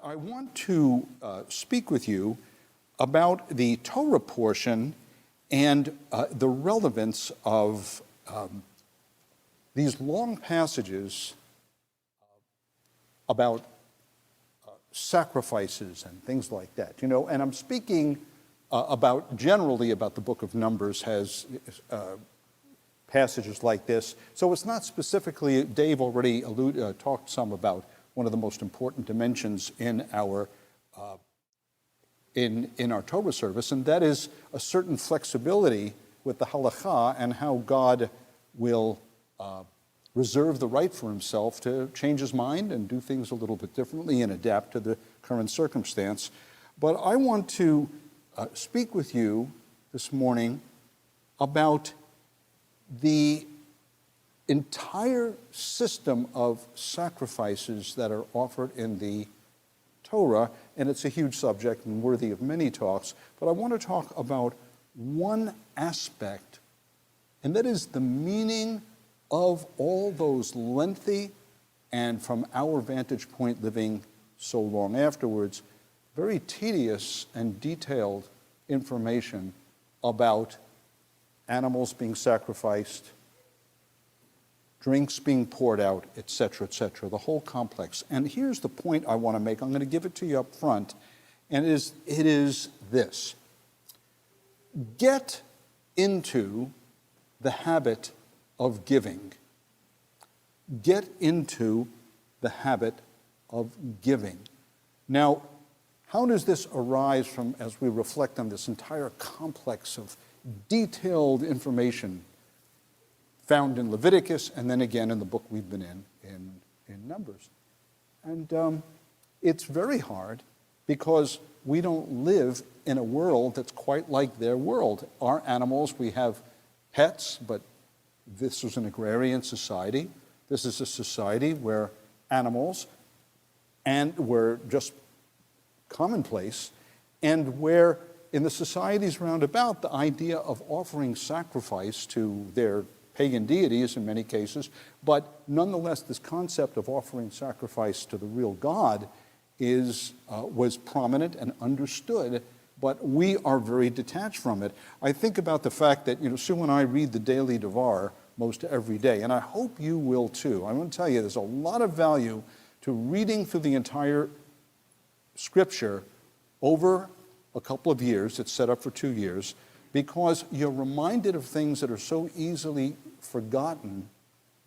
I want to speak with you about the Torah portion and the relevance of these long passages about sacrifices and things like that. You know, and I'm speaking generally about the book of Numbers has passages like this. So it's not specifically, Dave already talked some about one of the most important dimensions in our Torah service, and that is a certain flexibility with the halakha and how God will reserve the right for himself to change his mind and do things a little bit differently and adapt to the current circumstance. But I want to speak with you this morning about the entire system of sacrifices that are offered in the Torah, and it's a huge subject and worthy of many talks, but I want to talk about one aspect, and that is the meaning of all those lengthy and, from our vantage point living so long afterwards, very tedious and detailed information about animals being sacrificed, drinks being poured out, etc., the whole complex. And here's the point I want to make. I'm going to give it to you up front, and it is this. Get into the habit of giving. Get into the habit of giving. Now, how does this arise from, as we reflect on this entire complex of detailed information found in Leviticus, and then again in the book we've been in Numbers. And it's very hard because we don't live in a world that's quite like their world. Our animals, we have pets, but this was an agrarian society. This is a society where animals were just commonplace, and where in the societies round about, the idea of offering sacrifice to their pagan deities in many cases, but nonetheless this concept of offering sacrifice to the real God was prominent and understood, but we are very detached from it. I think about the fact that, Sue and I read the Daily Devar most every day, and I hope you will too. I'm going to tell you, there's a lot of value to reading through the entire Scripture over a couple of years. It's set up for 2 years, because you're reminded of things that are so easily forgotten,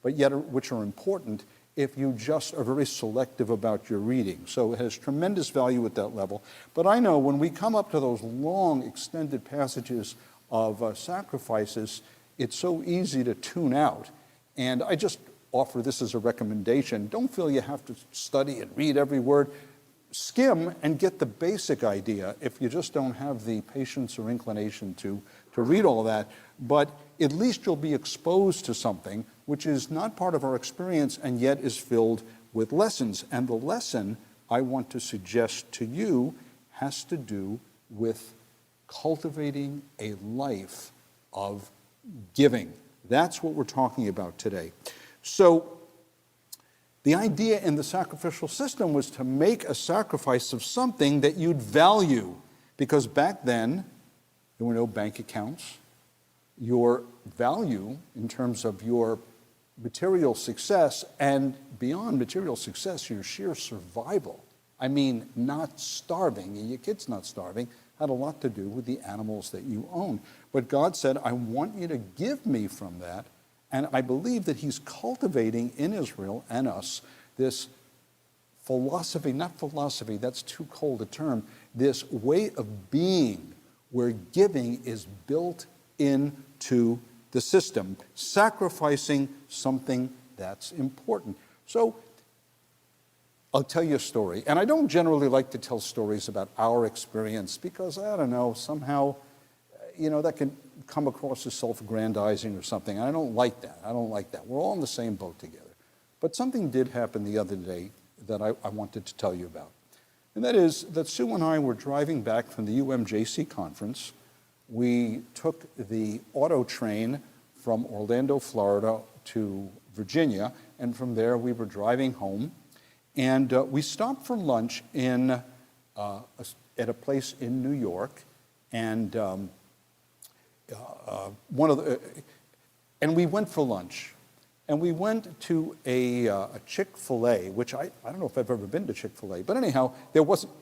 but yet which are important if you just are very selective about your reading. So it has tremendous value at that level. But I know when we come up to those long, extended passages of sacrifices, it's so easy to tune out. And I just offer this as a recommendation. Don't feel you have to study and read every word. Skim and get the basic idea if you just don't have the patience or inclination to read all of that. But at least you'll be exposed to something which is not part of our experience and yet is filled with lessons. And the lesson I want to suggest to you has to do with cultivating a life of giving. That's what we're talking about today. So the idea in the sacrificial system was to make a sacrifice of something that you'd value, because back then there were no bank accounts. Your value in terms of your material success, and beyond material success, your sheer survival, I mean not starving, and your kid's not starving, had a lot to do with the animals that you own. But God said, I want you to give me from that. And I believe that he's cultivating in Israel and us this philosophy, not philosophy, that's too cold a term, this way of being where giving is built into the system, sacrificing something that's important. So I'll tell you a story. And I don't generally like to tell stories about our experience because, I don't know, somehow, that can come across as self-aggrandizing or something. I don't like that. We're all in the same boat together. But something did happen the other day that I wanted to tell you about. And that is that Sue and I were driving back from the UMJC conference. We took the auto train from Orlando, Florida to Virginia, and from there we were driving home. And we stopped for lunch at a place in New York, and and we went for lunch. And we went to a Chick-fil-A, which I don't know if I've ever been to Chick-fil-A, but anyhow, there wasn't,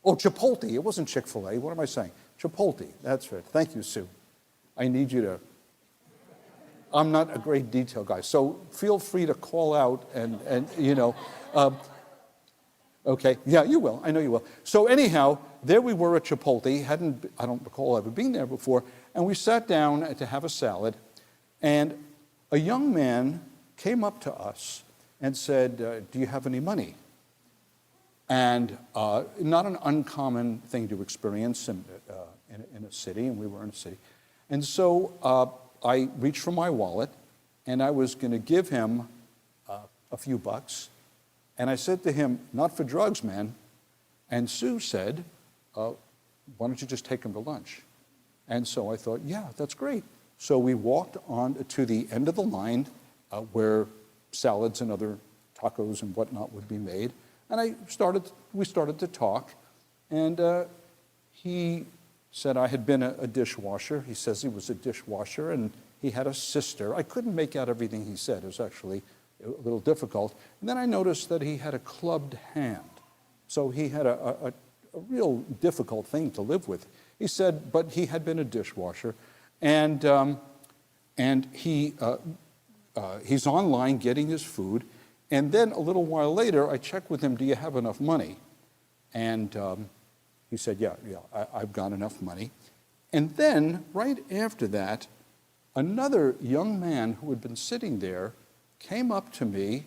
Chipotle, it wasn't Chick-fil-A, what am I saying? Chipotle, that's right. Thank you, Sue. I need you to, I'm not a great detail guy, so feel free to call out and okay, yeah, you will, I know you will. So anyhow, there we were at Chipotle, I don't recall ever being there before, and we sat down to have a salad, and a young man came up to us and said, do you have any money? And not an uncommon thing to experience in a city, and we were in a city. And so I reached for my wallet, and I was going to give him a few bucks. And I said to him, not for drugs, man. And Sue said, why don't you just take him to lunch? And so I thought, yeah, that's great. So we walked on to the end of the line where salads and other tacos and whatnot would be made. And we started to talk. And he said I had been a dishwasher. He says he was a dishwasher, and he had a sister. I couldn't make out everything he said. It was actually a little difficult. And then I noticed that he had a clubbed hand. So he had a real difficult thing to live with. He said, but he had been a dishwasher. And he's online getting his food. And then a little while later, I checked with him, do you have enough money? And he said, yeah, I've got enough money. And then, right after that, another young man who had been sitting there came up to me.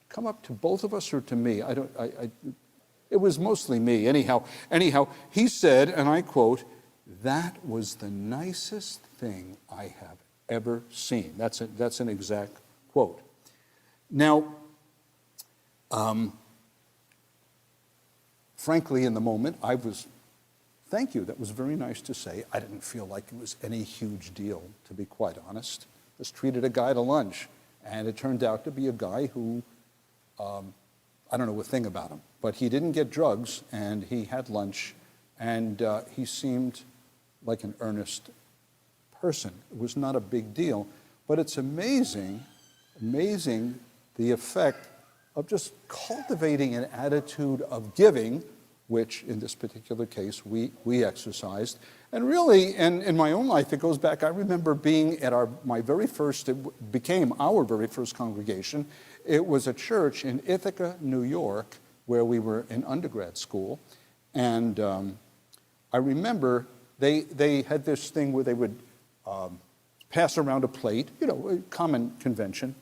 Come up to both of us or to me? It was mostly me. Anyhow, he said, and I quote, that was the nicest thing I have ever seen. That's an exact quote. Now, frankly, in the moment, thank you, that was very nice to say. I didn't feel like it was any huge deal, to be quite honest. Just treated a guy to lunch, and it turned out to be a guy who, I don't know a thing about him, but he didn't get drugs, and he had lunch, and he seemed like an earnest person. It was not a big deal, but it's amazing the effect of just cultivating an attitude of giving, which in this particular case we exercised. And really, in my own life, it goes back, I remember being at it became our very first congregation. It was a church in Ithaca, New York, where we were in undergrad school. And I remember they had this thing where they would pass around a plate, a common convention,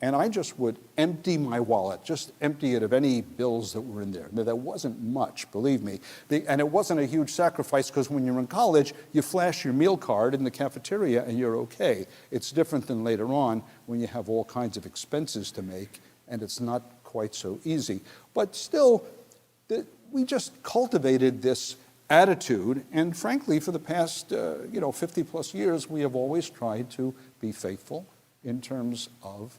and I just would empty my wallet, just empty it of any bills that were in there. Now, that wasn't much, believe me. And it wasn't a huge sacrifice, because when you're in college, you flash your meal card in the cafeteria and you're okay. It's different than later on when you have all kinds of expenses to make, and it's not quite so easy. But still, we just cultivated this attitude, and frankly, for the past 50 plus years, we have always tried to be faithful in terms of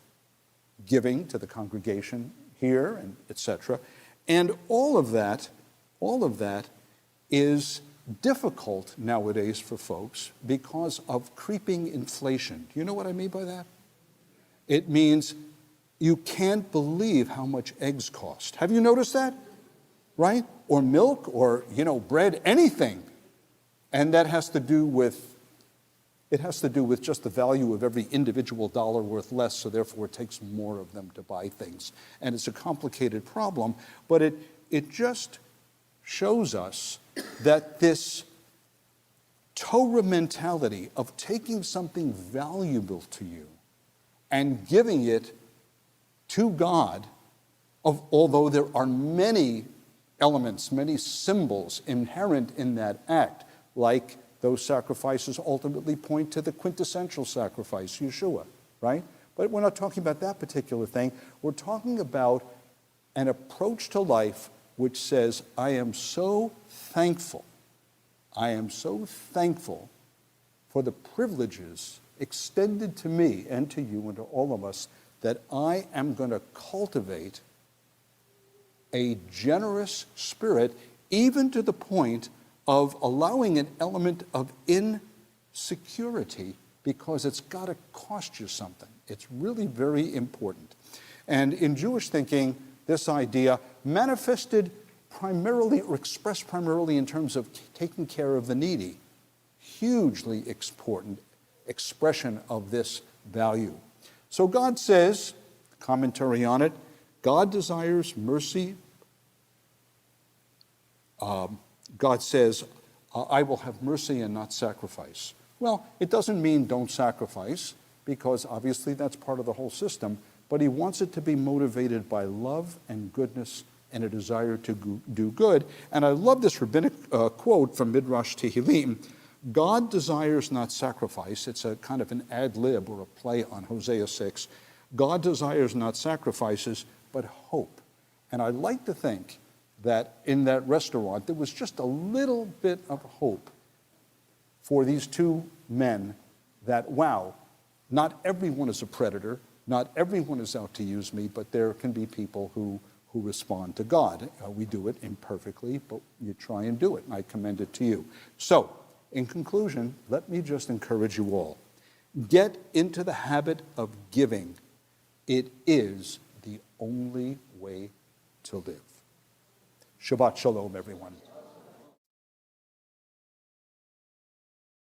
giving to the congregation here, and etc. And all of that is difficult nowadays for folks because of creeping inflation. Do you know what I mean by that? It means you can't believe how much eggs cost. Have you noticed that? Right? Or milk, or bread, anything. And that has to do with just the value of every individual dollar worth less, so therefore it takes more of them to buy things. And it's a complicated problem, but it just shows us that this Torah mentality of taking something valuable to you and giving it to God, although there are many elements, many symbols inherent in that act, like those sacrifices ultimately point to the quintessential sacrifice, Yeshua, right? But we're not talking about that particular thing. We're talking about an approach to life which says, I am so thankful for the privileges extended to me and to you and to all of us, that I am going to cultivate a generous spirit, even to the point of allowing an element of insecurity, because it's got to cost you something. It's really very important. And in Jewish thinking, this idea manifested primarily or expressed primarily in terms of taking care of the needy. Hugely important expression of this value. So God says, commentary on it, God desires mercy. God says, I will have mercy and not sacrifice. Well, it doesn't mean don't sacrifice, because obviously that's part of the whole system, but he wants it to be motivated by love and goodness and a desire to do good. And I love this rabbinic quote from Midrash Tehillim: God desires not sacrifice. It's a kind of an ad lib or a play on Hosea 6. God desires not sacrifices, but hope. And I like to think that in that restaurant, there was just a little bit of hope for these two men that, wow, not everyone is a predator, not everyone is out to use me, but there can be people who respond to God. We do it imperfectly, but you try and do it, and I commend it to you. So, in conclusion, let me just encourage you all. Get into the habit of giving. It is the only way to live. Shabbat Shalom, everyone.